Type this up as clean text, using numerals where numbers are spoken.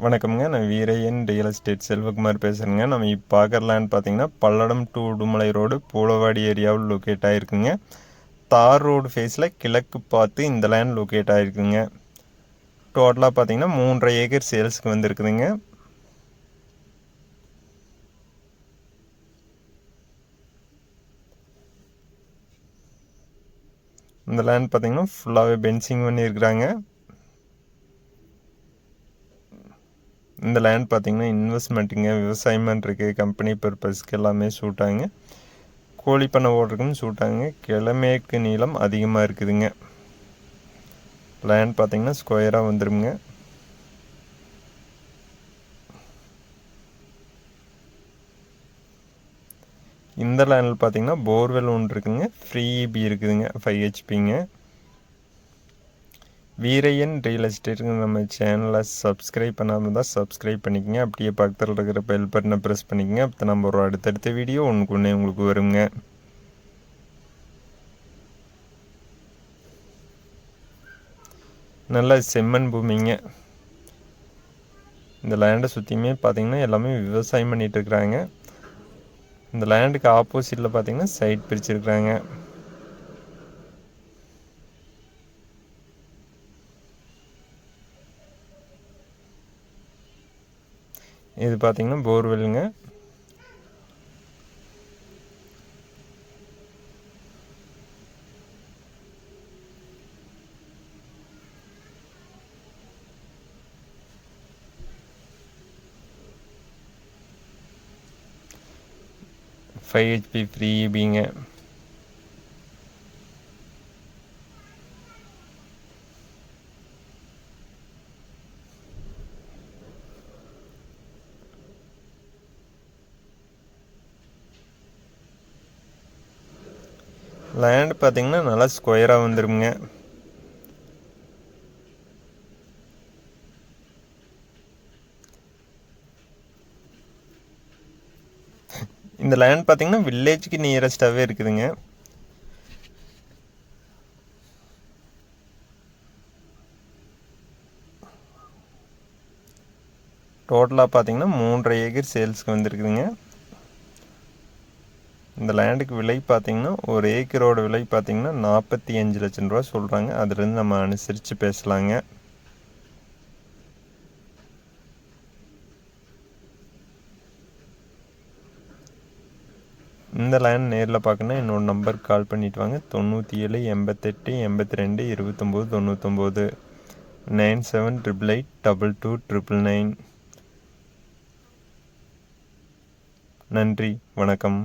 வணக்கம்ங்க. நான் Veeraiyan real estate Selvakumar பேசுகிறேங்க. நம்ம இப்போ பார்க்குற லேண்ட் பார்த்தீங்கன்னா பல்லடம் டு உடுமலை ரோடு பூலவாடி ஏரியாவில் லொக்கேட் ஆகிருக்குங்க. தார் ரோடு ஃபேஸில் கிழக்கு பார்த்து இந்த லேண்ட் லொக்கேட் ஆகிருக்குங்க. டோட்டலாக பார்த்தீங்கன்னா 3.5 ஏக்கர் சேல்ஸுக்கு வந்துருக்குதுங்க. இந்த லேண்ட் பார்த்தீங்கன்னா ஃபுல்லாகவே பென்சிங் பண்ணியிருக்கிறாங்க. இந்த லேண்ட் பார்த்தீங்கன்னா இன்வெஸ்ட்மெண்ட்டுங்க, விவசாயம் பண்ணுறதுக்கு, கம்பெனி பர்பஸ்க்கு எல்லாமே சூட்டாங்க. கோழி பண்ணை ஓடுறதுக்கும் சூட்டாங்க. கிழமேற்கு நீளம் அதிகமாக இருக்குதுங்க. லேண்ட் பார்த்தீங்கன்னா ஸ்கொயராக வந்துடுங்க. இந்த லேண்டில் பார்த்தீங்கன்னா போர்வெல் ஒன்று இருக்குதுங்க. ஃப்ரீ இபி இருக்குதுங்க. 5 ஹெச்பிங்க. வீரையன் ரியல் எஸ்டேட்டுங்க நம்ம சேனலை சப்ஸ்கிரைப் பண்ணாமல் தான் சப்ஸ்கிரைப் பண்ணிக்கங்க. அப்படியே பக்கத்தில் இருக்கிற பெல் பட்டனை ப்ரெஸ் பண்ணிக்கங்க. அப்போ நம்ம ஒரு அடுத்தடுத்த வீடியோ ஒன்றுக்கு ஒன்று உங்களுக்கு வருங்க. நல்ல செம்மண் பூமிங்க. இந்த லேண்டை சுற்றியுமே பார்த்தீங்கன்னா எல்லாமே விவசாயம் பண்ணிகிட்டு இருக்கிறாங்க. இந்த லேண்டுக்கு ஆப்போசிட்டில் பார்த்தீங்கன்னா சைட் பிரிச்சுருக்குறாங்க. இது பார்த்தீங்கன்னா போர்வெல்லுங்க. ஃபைவ் ஹெச்பி ஃப்ரீ இபிங்க. லேண்ட் பார்த்தீங்கன்னா நல்லா ஸ்கொயராக வந்துடுங்க. இந்த லேண்ட் பார்த்தீங்கன்னா வில்லேஜுக்கு நியரஸ்டாகவே இருக்குதுங்க. டோட்டலாக பார்த்தீங்கன்னா 3.5 ஏக்கர் சேல்ஸுக்கு வந்துருக்குதுங்க. இந்த லேண்டுக்கு விலை பார்த்தீங்கன்னா ஒரு ஏக்கரோட விலை பார்த்தீங்கன்னா 45 லட்சம் ரூபா சொல்கிறாங்க. அதுலேருந்து நம்ம அனுசரித்து பேசலாங்க. இந்த லேண்ட் நேரில் பார்க்கணுன்னா என்னோடய நம்பருக்கு கால் பண்ணிவிட்டு வாங்க. 97 88 82 29 99 97882229. நன்றி, வணக்கம்.